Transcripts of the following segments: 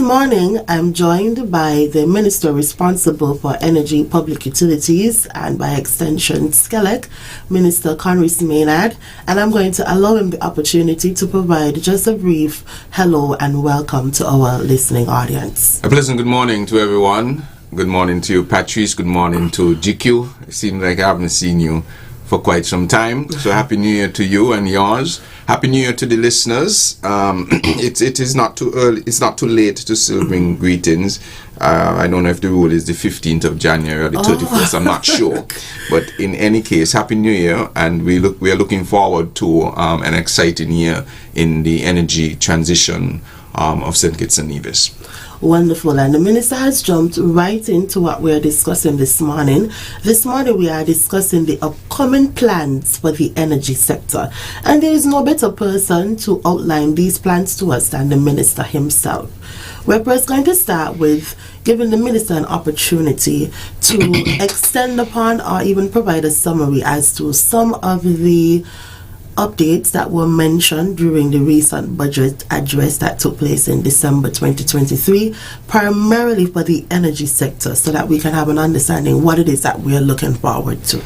morning, I'm joined by the Minister responsible for Energy, Public Utilities, and by extension SKELEC, Minister Konris Maynard, and I'm going to allow him the opportunity to provide just a brief hello and welcome to our listening audience. A pleasant good morning to everyone. Good morning to you, Patrice. Good morning to GQ. It seems like I haven't seen you for quite some time. So Happy New Year to you and yours. Happy New Year to the listeners. It is not too early. It's not too late to still bring greetings. I don't know if the rule is the 15th of January or the 31st. I'm not sure. But in any case, Happy New Year, and we are looking forward to an exciting year in the energy transition of St. Kitts and Nevis. Wonderful, and the Minister has jumped right into what we're discussing this morning. This morning we are discussing the upcoming plans for the energy sector, and there is no better person to outline these plans to us than the Minister himself. We're first going to start with giving the Minister an opportunity to extend upon or even provide a summary as to some of the updates that were mentioned during the recent budget address that took place in December 2023, primarily for the energy sector, so that we can have an understanding what it is that we are looking forward to.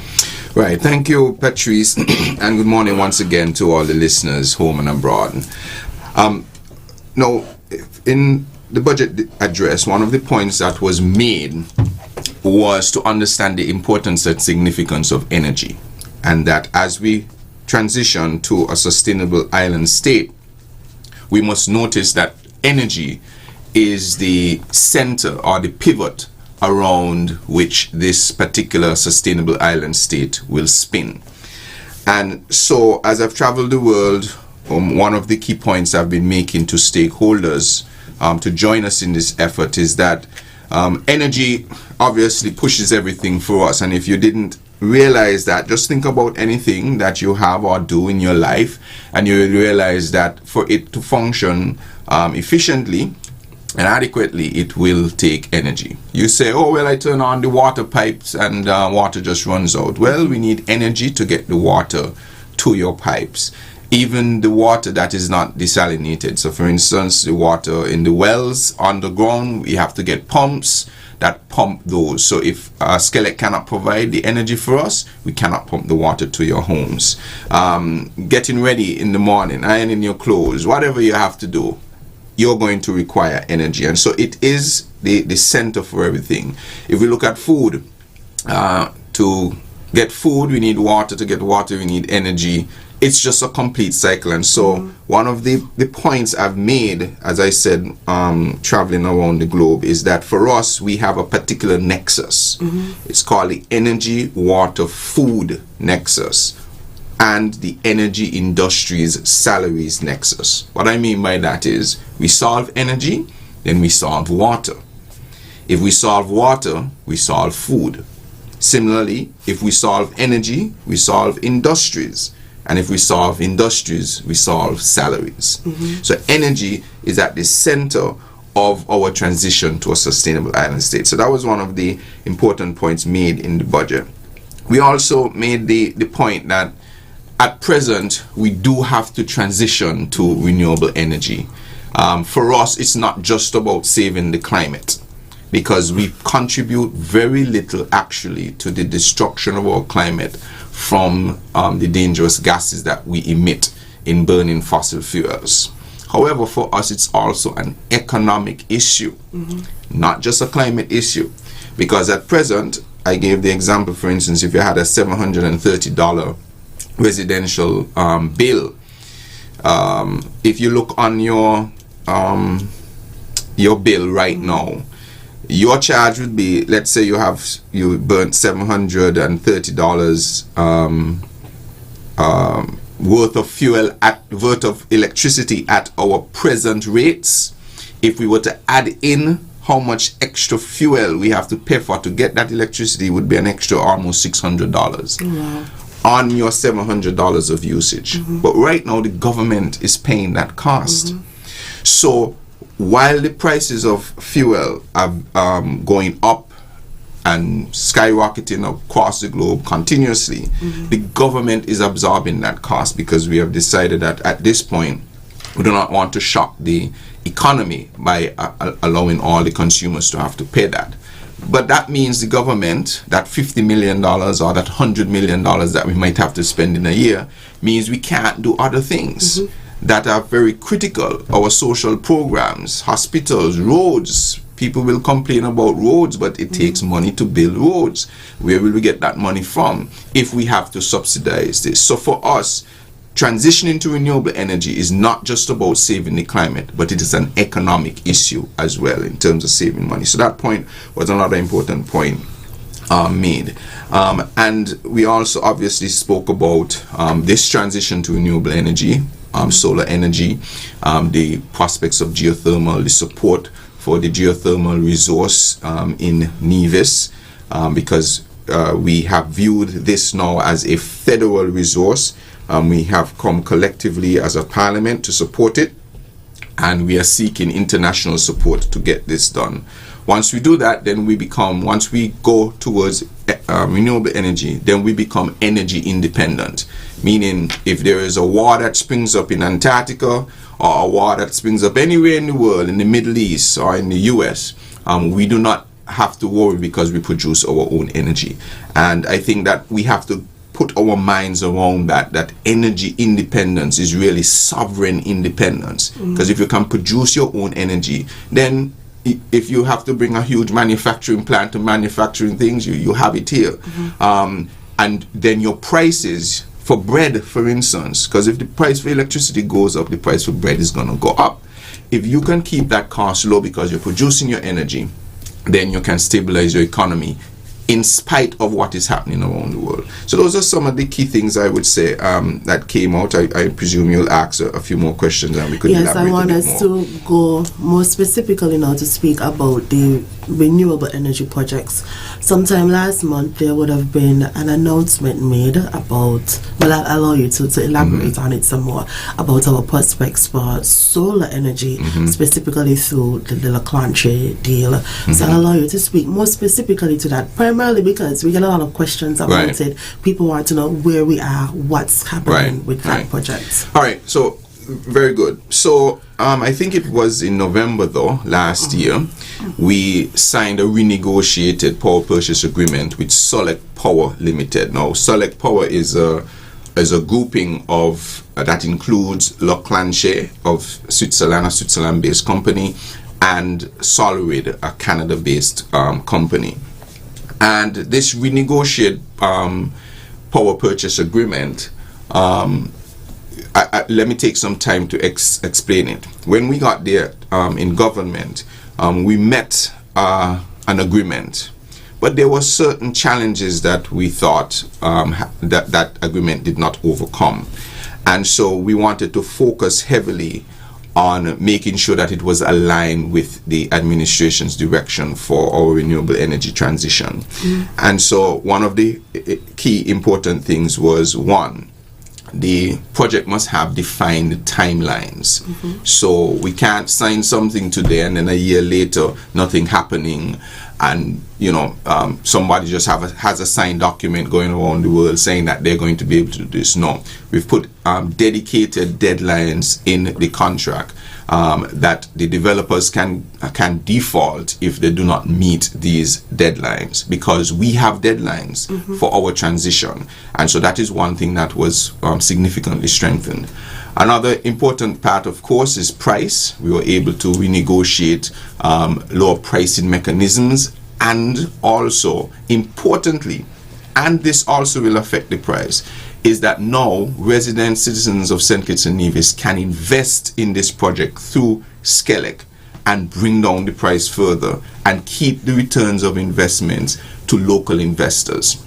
Right. Thank you, Patrice, and good morning once again to all the listeners home and abroad. Now, in the budget address, one of the points that was made was to understand the importance and significance of energy, and that as we transition to a sustainable island state, we must notice that energy is the center or the pivot around which this particular sustainable island state will spin. And so as I've traveled the world, one of the key points I've been making to stakeholders to join us in this effort is that energy obviously pushes everything for us. And if you didn't realize that, just think about anything that you have or do in your life, and you will realize that for it to function efficiently and adequately, it will take energy. You say, oh well, I turn on the water pipes and water just runs out. Well, we need energy to get the water to your pipes, even the water that is not desalinated. So for instance, the water in the wells underground, we have to get pumps that pump those. So if SKELEC cannot provide the energy for us, we cannot pump the water to your homes. Getting ready in the morning, ironing your clothes, whatever you have to do, you're going to require energy. And so it is the center for everything. If we look at food, to get food, we need water. To get water, we need energy. It's just a complete cycle. And so one of the points I've made, as I said, traveling around the globe, is that for us, we have a particular nexus. It's called the energy, water, food nexus, and the energy industries salaries nexus. What I mean by that is we solve energy, then we solve water. If we solve water, we solve food. Similarly, if we solve energy, we solve industries. And if we solve industries, we solve salaries. So energy is at the center of our transition to a sustainable island state. So that was one of the important points made in the budget. We also made the point that at present, we do have to transition to renewable energy. For us, it's not just about saving the climate, because we contribute very little actually to the destruction of our climate from the dangerous gases that we emit in burning fossil fuels. However, for us, it's also an economic issue, not just a climate issue. Because at present, I gave the example, for instance, if you had a $730 residential bill, if you look on your bill right now, your charge would be, let's say you burnt $730 worth of fuel worth of electricity at our present rates. If we were to add in how much extra fuel we have to pay for to get that electricity, it would be an extra almost $600 on your $700 of usage. But right now the government is paying that cost. So while the prices of fuel are going up and skyrocketing across the globe continuously, the government is absorbing that cost, because we have decided that at this point we do not want to shock the economy by allowing all the consumers to have to pay that. But that means the government, that $50 million or that $100 million that we might have to spend in a year, means we can't do other things that are very critical. Our social programs, hospitals, roads. People will complain about roads, but it takes money to build roads. Where will we get that money from if we have to subsidize this? So for us, transitioning to renewable energy is not just about saving the climate, but it is an economic issue as well in terms of saving money. So that point was another important point made. And we also obviously spoke about this transition to renewable energy, solar energy, the prospects of geothermal, the support for the geothermal resource in Nevis, because we have viewed this now as a federal resource. We have come collectively as a parliament to support it, and we are seeking international support to get this done. Once we do that, then once we go towards renewable energy, then we become energy independent. Meaning, if there is a war that springs up in Antarctica, or a war that springs up anywhere in the world, in the Middle East or in the US, we do not have to worry because we produce our own energy. And I think that we have to put our minds around that energy independence is really sovereign independence. Because if you can produce your own energy, then if you have to bring a huge manufacturing plant to manufacturing things, you have it here. And then your prices for bread, for instance, because if the price for electricity goes up, the price for bread is going to go up. If you can keep that cost low because you're producing your energy, then you can stabilize your economy in spite of what is happening around the world. So those are some of the key things I would say that came out. I presume you'll ask a few more questions and we could elaborate I want a bit us more. to go more specifically now to speak about the renewable energy projects. Sometime last month there would have been an announcement made about, well, I'll allow you to elaborate on it some more, about our prospects for solar energy, specifically through the La Clanche deal. So I'll allow you to speak more specifically to that, primarily because we get a lot of questions about it. People want to know where we are, what's happening with that project. All right, so very good. So I think it was in November though, last year, we signed a renegotiated power purchase agreement with SKELEC Power Limited. Now, SKELEC Power is a grouping of that includes La Clanche of Switzerland, a Switzerland-based company, and Solrid, a Canada-based company. And this renegotiated power purchase agreement, let me take some time to explain it. When we got there in government, we met an agreement, but there were certain challenges that we thought that agreement did not overcome. And so we wanted to focus heavily on making sure that it was aligned with the administration's direction for our renewable energy transition. And so one of the key important things was, one, the project must have defined timelines. So we can't sign something today and then a year later nothing happening, and somebody just has a signed document going around the world saying that they're going to be able to do this. No, we've put dedicated deadlines in the contract that the developers can default if they do not meet these deadlines, because we have deadlines for our transition. And so that is one thing that was significantly strengthened. Another important part, of course, is price. We were able to renegotiate lower pricing mechanisms, and also, importantly, and this also will affect the price, is that now resident citizens of St. Kitts and Nevis can invest in this project through SKELEC and bring down the price further and keep the returns of investments to local investors.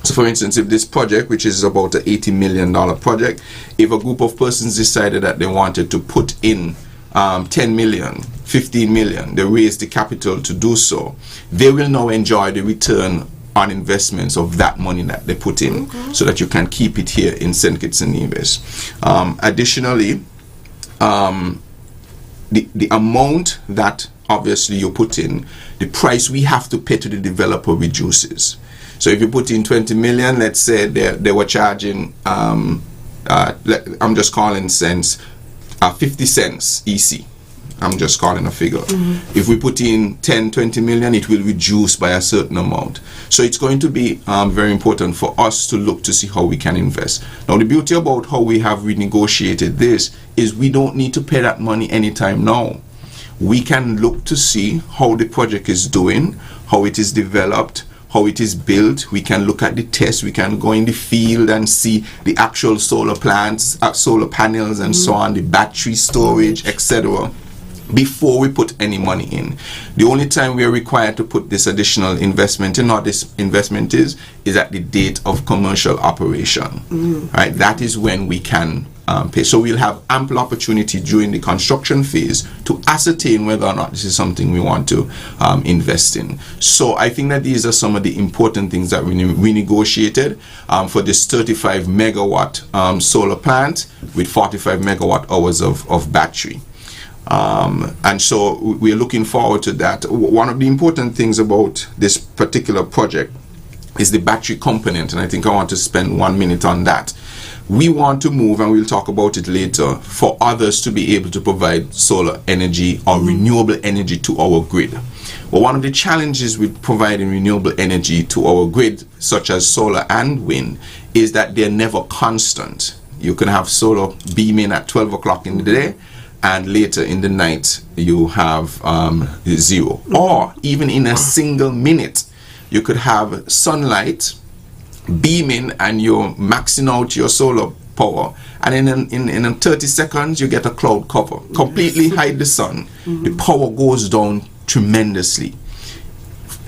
So for instance, if this project, which is about an $80 million project, if a group of persons decided that they wanted to put in 10 million, 15 million, they raised the capital to do so, they will now enjoy the return on investments of that money that they put in, so that you can keep it here in St. Kitts and Nevis. Additionally, the amount that obviously you put in, the price we have to pay to the developer reduces. So if you put in 20 million, let's say they were charging, I'm just calling cents, 50 cents EC. I'm just calling a figure. If we put in 10, 20 million, it will reduce by a certain amount. So it's going to be very important for us to look to see how we can invest. Now, the beauty about how we have renegotiated this is we don't need to pay that money anytime now. We can look to see how the project is doing, how it is developed, how it is built. We can look at the tests. We can go in the field and see the actual solar plants, solar panels and so on, the battery storage, etc., before we put any money in. The only time we are required to put this additional investment in, or this investment is at the date of commercial operation. Right? That is when we can pay. So we'll have ample opportunity during the construction phase to ascertain whether or not this is something we want to invest in. So I think that these are some of the important things that we negotiated for this 35 megawatt solar plant with 45 megawatt hours of battery. And so we're looking forward to that. One of the important things about this particular project is the battery component, and I think I want to spend 1 minute on that. We want to move, and we'll talk about it later, for others to be able to provide solar energy or renewable energy to our grid. Well, one of the challenges with providing renewable energy to our grid, such as solar and wind, is that they're never constant. You can have solar beaming at 12 o'clock in the day, and later in the night you have zero. Or even in a single minute, you could have sunlight beaming and you're maxing out your solar power, and in 30 seconds you get a cloud cover, completely hide the sun. The power goes down tremendously.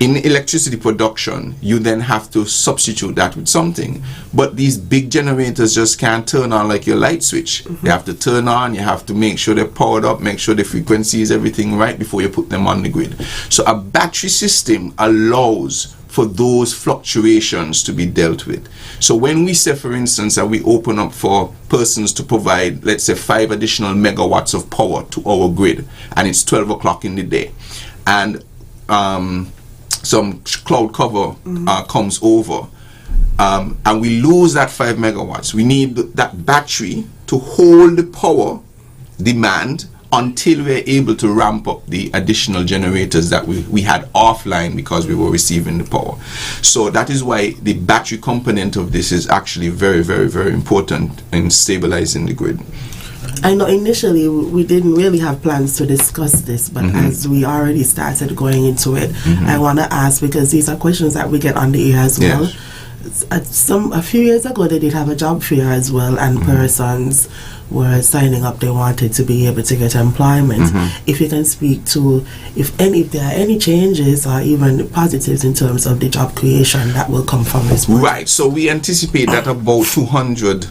In electricity production, you then have to substitute that with something, but these big generators just can't turn on like your light switch. They have to turn on, you have to make sure they're powered up, make sure the frequency is everything right before you put them on the grid. So a battery system allows for those fluctuations to be dealt with. So when we say, for instance, that we open up for persons to provide, let's say, 5 additional megawatts of power to our grid, and it's 12 o'clock in the day, and some cloud cover comes over, and we lose that 5 megawatts, we need that battery to hold the power demand until we're able to ramp up the additional generators that we had offline because we were receiving the power. So that is why the battery component of this is actually very, very, very important in stabilizing the grid. I know initially we didn't really have plans to discuss this, but as we already started going into it, I want to ask, because these are questions that we get on the air as well. A few years ago they did have a job fair as well, and persons were signing up. They wanted to be able to get employment. If you can speak to if there are any changes or even positives in terms of the job creation that will come from this project. Right, so we anticipate that about 200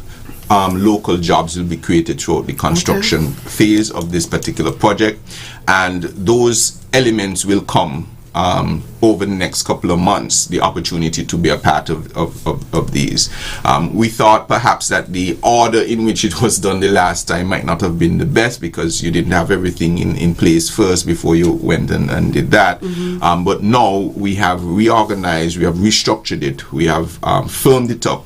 local jobs will be created throughout the construction phase of this particular project, and those elements will come over the next couple of months, the opportunity to be a part of these. We thought perhaps that the order in which it was done the last time might not have been the best, because you didn't have everything in place first before you went and did that. But now we have reorganized, we have restructured it, we have firmed it up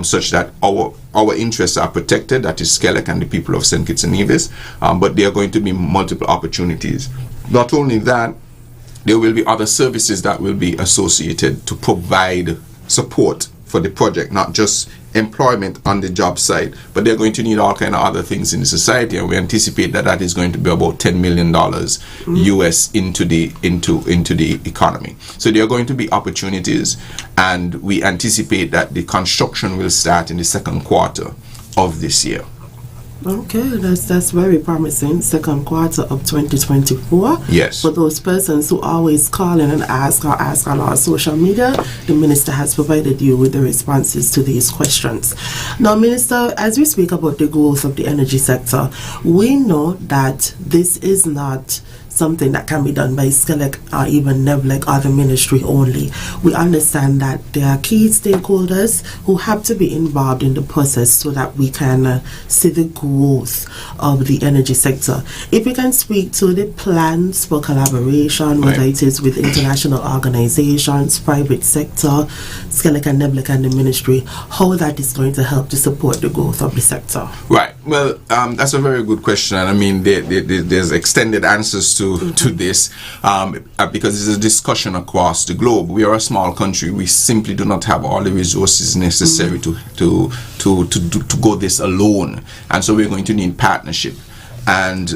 such that our interests are protected, that is SKELEC and the people of St. Kitts and Nevis, but there are going to be multiple opportunities. Not only that, there will be other services that will be associated to provide support for the project, not just employment on the job site, but they're going to need all kind of other things in the society, and we anticipate that is going to be about $10 million US into the economy. So there are going to be opportunities, and we anticipate that the construction will start in the second quarter of this year. Okay, that's very promising. Second quarter of 2024. Yes. For those persons who always call in and ask on our social media, the Minister has provided you with the responses to these questions. Now, Minister, as we speak about the growth of the energy sector, we know that this is not something that can be done by SKELEC or even NEVLEC or the ministry only. We understand that there are key stakeholders who have to be involved in the process so that we can see the growth of the energy sector. If we can speak to the plans for collaboration, whether it is with international organizations, private sector, SKELEC and NEVLEC and the ministry, how that is going to help to support the growth of the sector. Right. Well, that's a very good question, and I mean, there's extended answers to this, because it's a discussion across the globe. We are a small country. We simply do not have all the resources necessary to go this alone, and so we're going to need partnership. And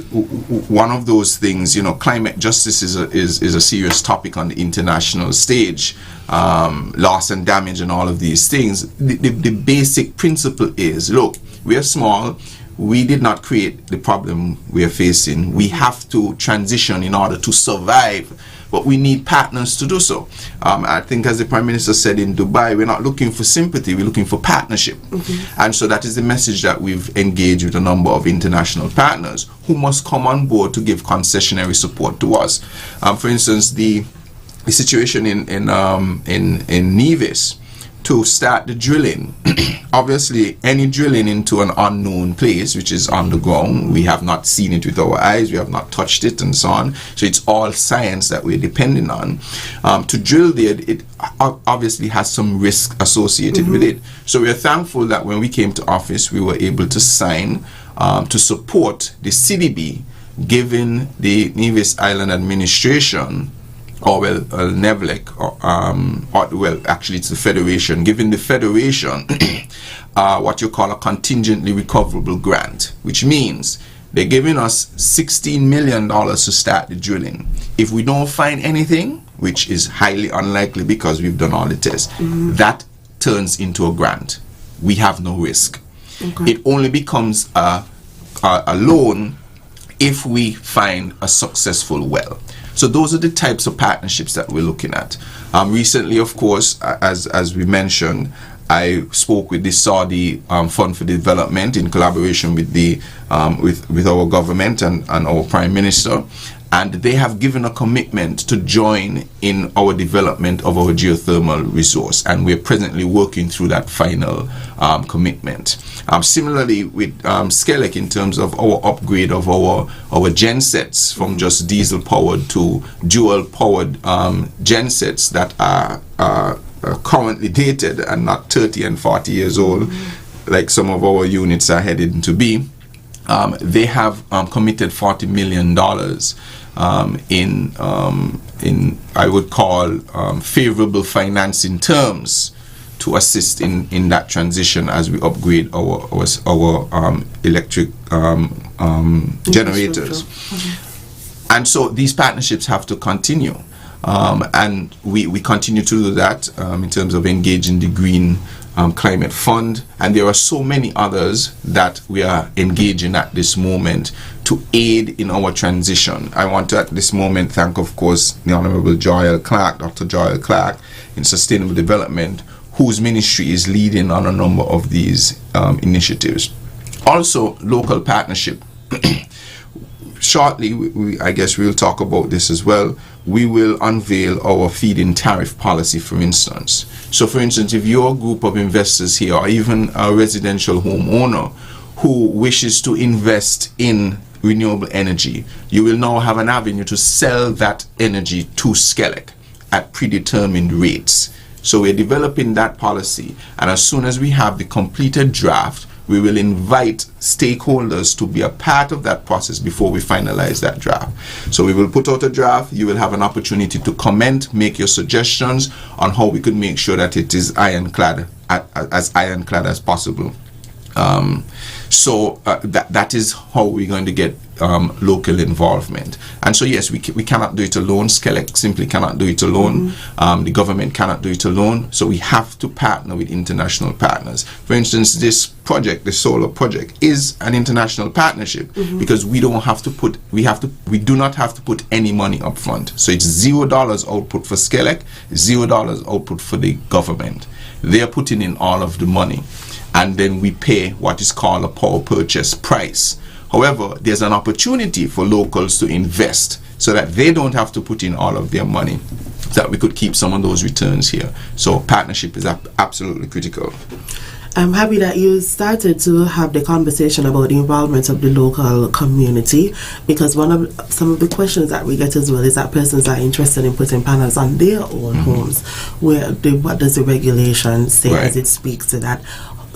one of those things, climate justice is a serious topic on the international stage. Loss and damage and all of these things. The basic principle is, look, we are small. We did not create the problem we are facing. We have to transition in order to survive, but we need partners to do so. I think, as the Prime Minister said in Dubai, we're not looking for sympathy, we're looking for partnership. And so that is the message that we've engaged with a number of international partners who must come on board to give concessionary support to us. For instance, the situation in Nevis, to start the drilling. Obviously, any drilling into an unknown place, which is underground, we have not seen it with our eyes, we have not touched it, and so on. So it's all science that we're depending on. To drill there, it obviously has some risk associated with it. So we're thankful that when we came to office, we were able to sign to support the CDB, giving the Nevis Island Administration, NEVLEC, actually it's the Federation, giving the Federation what you call a contingently recoverable grant, which means they're giving us $16 million to start the drilling. If we don't find anything, which is highly unlikely because we've done all the tests, that turns into a grant. We have no risk. It only becomes a loan if we find a successful well. So those are the types of partnerships that we're looking at. Recently, of course, as we mentioned, I spoke with the Saudi Fund for Development in collaboration with the with our government and our Prime Minister, and they have given a commitment to join in our development of our geothermal resource, and we're presently working through that final commitment. Similarly with SKELEC, in terms of our upgrade of our gensets from just diesel powered to dual powered gensets that are currently dated and not 30 and 40 years old, like some of our units are headed to be. They have committed $40 million in I would call favorable financing terms to assist in that transition as we upgrade our electric generators. And so these partnerships have to continue. And we continue to do that in terms of engaging the Green Climate Fund, and there are so many others that we are engaging at this moment to aid in our transition. I want to at this moment thank, of course, the Honorable Joel Clark, Dr. Joel Clark in Sustainable Development, whose ministry is leading on a number of these initiatives. Also, local partnership. Shortly, I guess we'll talk about this as well. We will unveil our feed-in tariff policy, for instance. So, for instance, if you're a group of investors here, or even a residential homeowner who wishes to invest in renewable energy, you will now have an avenue to sell that energy to SKELEC at predetermined rates. So we're developing that policy, and as soon as we have the completed draft, we will invite stakeholders to be a part of that process before we finalize that draft. So we will put out a draft. You will have an opportunity to comment, make your suggestions on how we could make sure that it is ironclad, as ironclad as possible. That is how we're going to get local involvement. And so yes, we cannot do it alone. SKELEC simply cannot do it alone. The government cannot do it alone. So we have to partner with international partners. For instance, this project, the solar project, is an international partnership because we do not have to put any money up front. So it's $0 output for SKELEC, $0 output for the government. They are putting in all of the money, and then we pay what is called a power purchase price. However, there's an opportunity for locals to invest so that they don't have to put in all of their money, so that we could keep some of those returns here. So partnership is absolutely critical. I'm happy that you started to have the conversation about the involvement of the local community, because some of the questions that we get as well is that persons are interested in putting panels on their own homes. What does the regulation say as it speaks to that?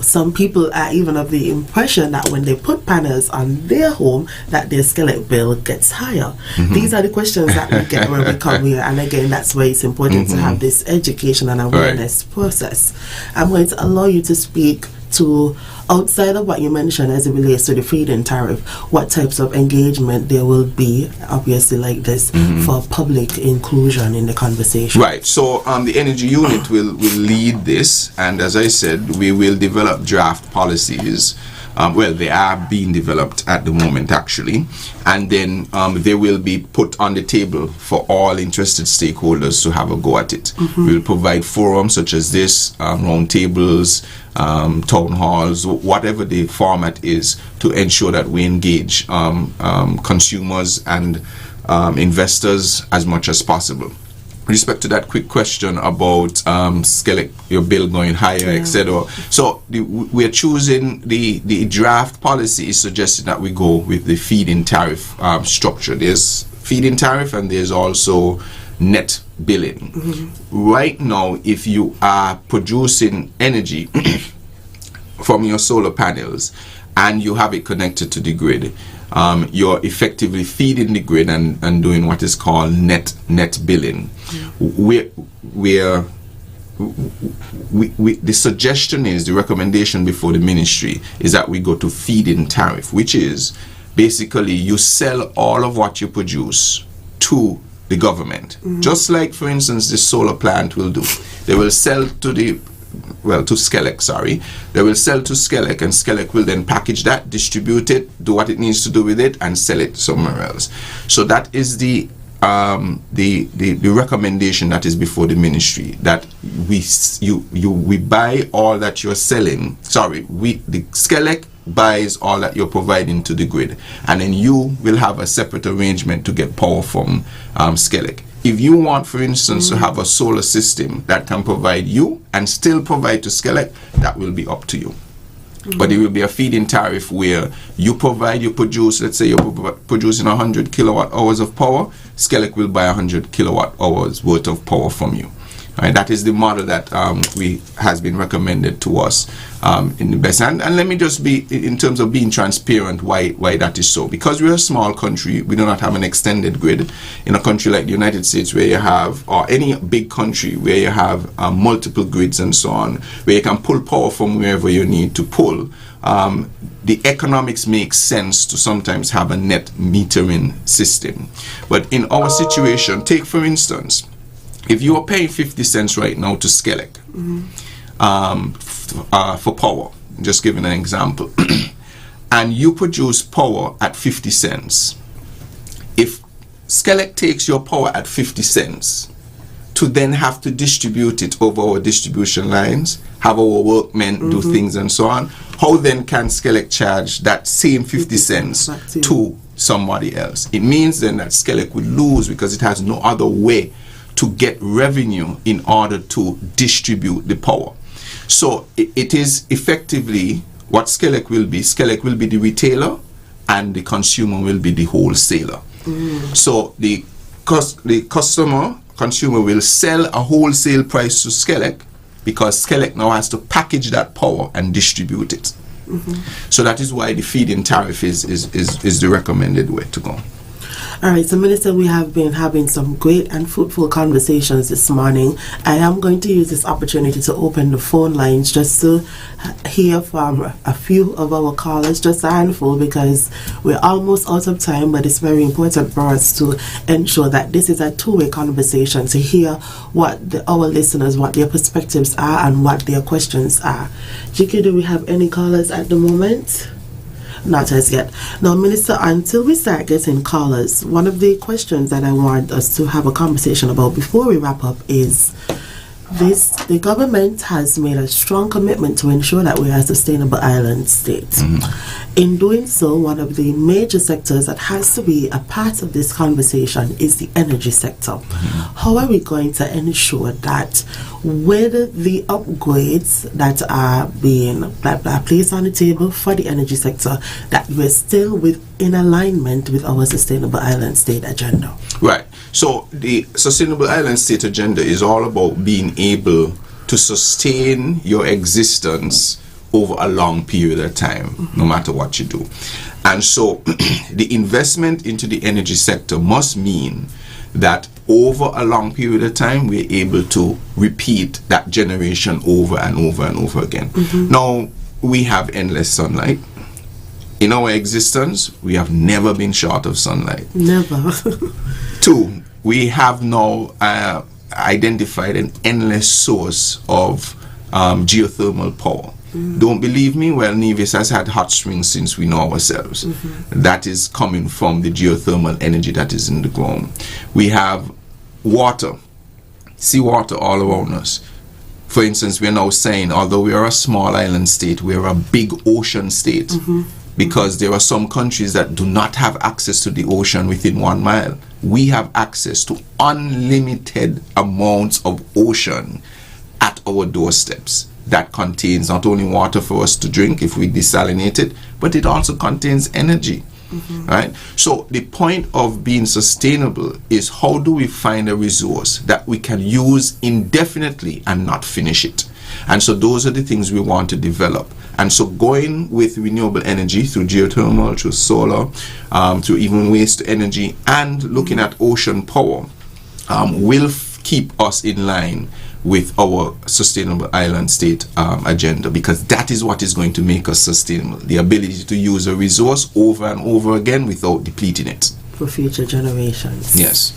some people are even of the impression that when they put panels on their home, that their SKELEC bill gets higher. These are the questions that we get when we come here, and again, that's why it's important to have this education and awareness process. I'm going to allow you to speak to, outside of what you mentioned as it relates to the feed-in tariff, what types of engagement there will be, obviously like this, for public inclusion in the conversation. Right. So the energy unit will lead this, and as I said, we will develop draft policies. Well, they are being developed at the moment, actually, and then they will be put on the table for all interested stakeholders to have a go at it. We'll provide forums such as this, round tables, town halls, whatever the format is, to ensure that we engage consumers and investors as much as possible. With respect to that quick question about SKELEC, your bill going higher, etc. So we're choosing the draft policy is suggesting that we go with the feed-in tariff structure. There's feed-in tariff and there's also net billing. Right now, if you are producing energy from your solar panels and you have it connected to the grid, you're effectively feeding the grid and doing what is called net billing. The suggestion is, the recommendation before the ministry is that we go to feed-in tariff, which is basically you sell all of what you produce to the government, just like, for instance, the solar plant will do. They will sell to to SKELEC, sorry. They will sell to SKELEC, and SKELEC will then package that, distribute it, do what it needs to do with it, and sell it somewhere else. So that is the recommendation that is before the ministry, that we buy all that you're selling. Sorry, the SKELEC buys all that you're providing to the grid, and then you will have a separate arrangement to get power from SKELEC. If you want, for instance, to have a solar system that can provide you and still provide to SKELEC, that will be up to you. But it will be a feed-in tariff where you produce, let's say you're producing 100 kilowatt hours of power, SKELEC will buy 100 kilowatt hours worth of power from you. Right, that is the model that has been recommended to us in the best. And let me just be, in terms of being transparent, why that is so. Because we're a small country, we do not have an extended grid. In a country like the United States, where you have, or any big country where you have multiple grids and so on, where you can pull power from wherever you need to pull, the economics makes sense to sometimes have a net metering system. But in our situation, take for instance, if you are paying 50 cents right now to SKELEC for power, just giving an example, and you produce power at 50 cents, if SKELEC takes your power at 50 cents to then have to distribute it over our distribution lines, have our workmen do things and so on, how then can SKELEC charge that same 50 cents to somebody else? It means then that SKELEC would lose because it has no other way to get revenue in order to distribute the power. So it is effectively what SKELEC will be. SKELEC will be the retailer and the consumer will be the wholesaler. So the consumer will sell a wholesale price to SKELEC because SKELEC now has to package that power and distribute it. So that is why the feed-in tariff is the recommended way to go. All right, so Minister, we have been having some great and fruitful conversations this morning. I am going to use this opportunity to open the phone lines just to hear from a few of our callers, just a handful, because we're almost out of time, but it's very important for us to ensure that this is a two-way conversation, to hear what our listeners, what their perspectives are and what their questions are. Jiki, do we have any callers at the moment? Not as yet. Now, Minister, until we start getting callers, one of the questions that I want us to have a conversation about before we wrap up is this: the government has made a strong commitment to ensure that we are a sustainable island state. In doing so, one of the major sectors that has to be a part of this conversation is the energy sector. How are we going to ensure that with the upgrades that are placed on the table for the energy sector, that we're still in alignment with our sustainable island state agenda? Right. So the sustainable island state agenda is all about being able to sustain your existence over a long period of time, no matter what you do. And so the investment into the energy sector must mean that over a long period of time, we're able to repeat that generation over and over and over again. Now, we have endless sunlight. In our existence, we have never been short of sunlight. Never. 2, we have now identified an endless source of geothermal power. Don't believe me? Well, Nevis has had hot springs since we know ourselves. That is coming from the geothermal energy that is in the ground. We have water, seawater all around us. For instance, we are now saying, although we are a small island state, we are a big ocean state, because there are some countries that do not have access to the ocean within 1 mile. We have access to unlimited amounts of ocean at our doorsteps. That contains not only water for us to drink if we desalinate it, but it also contains energy. Right? So the point of being sustainable is, how do we find a resource that we can use indefinitely and not finish it? And so those are the things we want to develop. And so going with renewable energy through geothermal, through solar, through even waste energy, and looking at ocean power will keep us in line with our sustainable island state agenda, because that is what is going to make us sustainable. The ability to use a resource over and over again without depleting it. For future generations. Yes.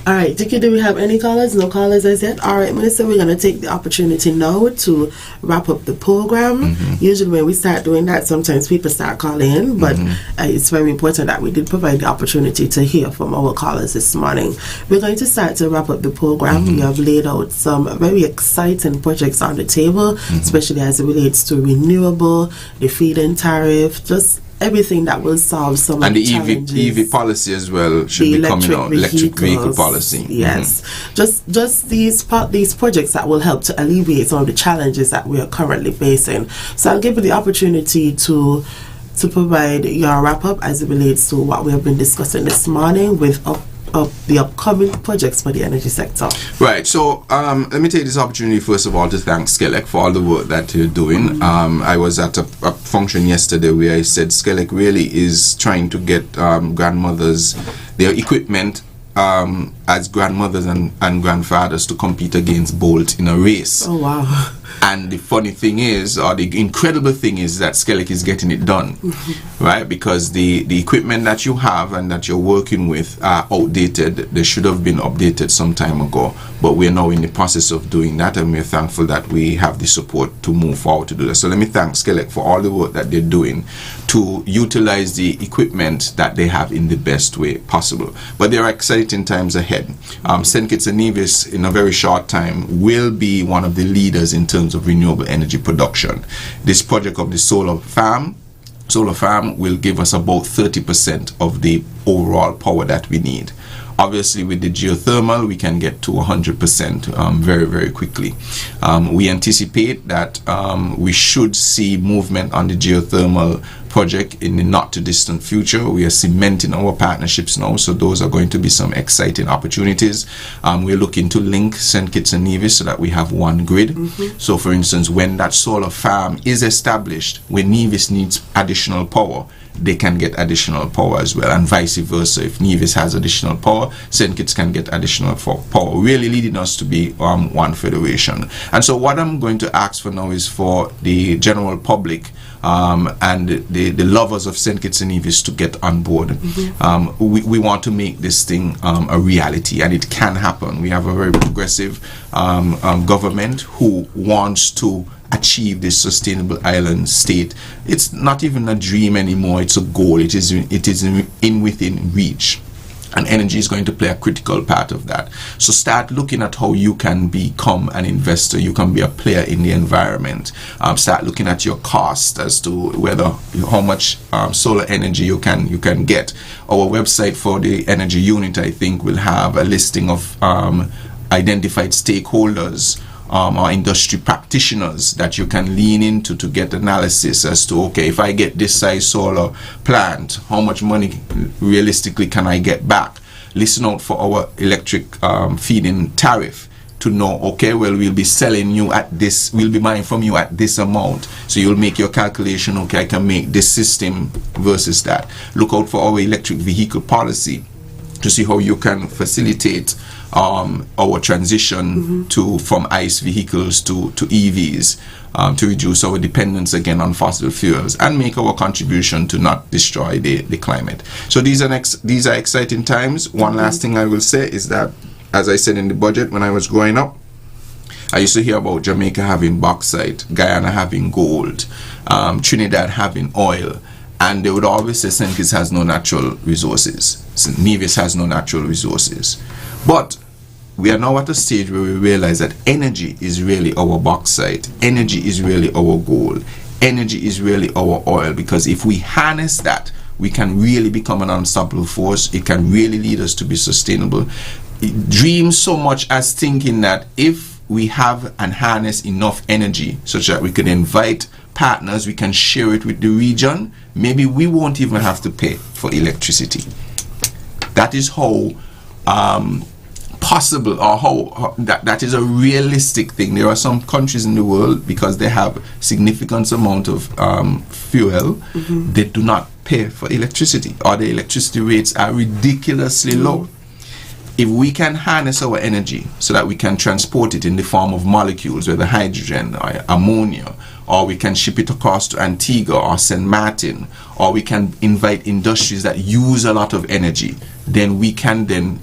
All right, Dickie, do we have any callers? No callers as yet? All right, Minister, we're going to take the opportunity now to wrap up the program. Usually when we start doing that, sometimes people start calling in, but it's very important that we did provide the opportunity to hear from our callers this morning. We're going to start to wrap up the program. We have laid out some very exciting projects on the table, especially as it relates to renewable, the feed-in tariff, just everything that will solve some of the challenges. And the EV policy as well should be coming out. Electric vehicle policy. Yes. Just these projects that will help to alleviate some of the challenges that we are currently facing. So I'll give you the opportunity to provide your wrap up as it relates to what we have been discussing this morning with the upcoming projects for the energy sector. Right, so let me take this opportunity first of all to thank SKELEC for all the work that you're doing. I was at a function yesterday where I said SKELEC really is trying to get grandmothers their equipment as grandmothers and grandfathers to compete against Bolt in a race. Oh wow. And the funny thing is, or the incredible thing is, that SKELEC is getting it done, right? Because the equipment that you have and that you're working with are outdated. They should have been updated some time ago, but we're now in the process of doing that, and we're thankful that we have the support to move forward to do that. So let me thank SKELEC for all the work that they're doing to utilize the equipment that they have in the best way possible. But there are exciting times ahead. St. Kitts and Nevis, in a very short time, will be one of the leaders in terms of renewable energy production. This project of the solar farm will give us about 30% of the overall power that we need. Obviously, with the geothermal, we can get to 100% very, very quickly. We anticipate that we should see movement on the geothermal project in the not too distant future. We are cementing our partnerships now, so those are going to be some exciting opportunities. We're looking to link St. Kitts and Nevis so that we have one grid. So for instance, when that solar farm is established, when Nevis needs additional power, they can get additional power as well, and vice versa. If Nevis has additional power, St. Kitts can get additional power, really leading us to be one federation. And so what I'm going to ask for now is for the general public and the lovers of St. Kitts and Nevis to get on board. We want to make this thing a reality, and it can happen. We have a very progressive government who wants to achieve this sustainable island state. It's not even a dream anymore, it's a goal. It is within reach, and energy is going to play a critical part of that. So start looking at how you can become an investor, you can be a player in the environment. Start looking at your cost as to how much solar energy you can get. Our website for the energy unit, I think, will have a listing of identified stakeholders or industry practitioners that you can lean into to get analysis as to, okay, if I get this size solar plant, how much money realistically can I get back? Listen out for our electric feed-in tariff. to know, okay, well, we'll be selling you at this, we'll be buying from you at this amount. So you'll make your calculation, okay, I can make this system versus that. Look out for our electric vehicle policy to see how you can facilitate our transition from ICE vehicles to EVs, to reduce our dependence again on fossil fuels and make our contribution to not destroy the climate. So these are exciting times. One last thing I will say is that, as I said in the budget, when I was growing up, I used to hear about Jamaica having bauxite, Guyana having gold, Trinidad having oil, and they would always say St. Kitts has no natural resources, St. Nevis has no natural resources. But we are now at a stage where we realize that energy is really our bauxite, energy is really our gold, energy is really our oil, because if we harness that, we can really become an unstoppable force. It can really lead us to be sustainable. Dream so much as thinking that if we have and harness enough energy such that we can invite partners, we can share it with the region, maybe we won't even have to pay for electricity. That is how possible, or how that is a realistic thing. There are some countries in the world, because they have significant amount of fuel, they do not pay for electricity, or the electricity rates are ridiculously low. If we can harness our energy so that we can transport it in the form of molecules, whether hydrogen or ammonia, or we can ship it across to Antigua or St. Martin, or we can invite industries that use a lot of energy, then we can then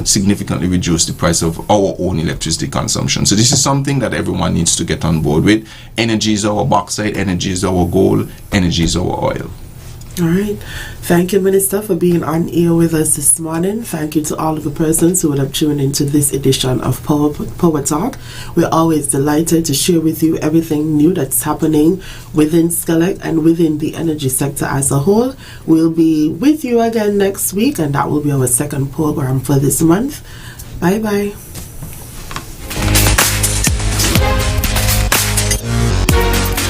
significantly reduce the price of our own electricity consumption. So this is something that everyone needs to get on board with. Energy is our bauxite, energy is our gold, energy is our oil. All right. Thank you, Minister, for being on air with us this morning. Thank you to all of the persons who would have tuned into this edition of Power Talk. We're always delighted to share with you everything new that's happening within SKELEC and within the energy sector as a whole. We'll be with you again next week, and that will be our second program for this month. Bye-bye.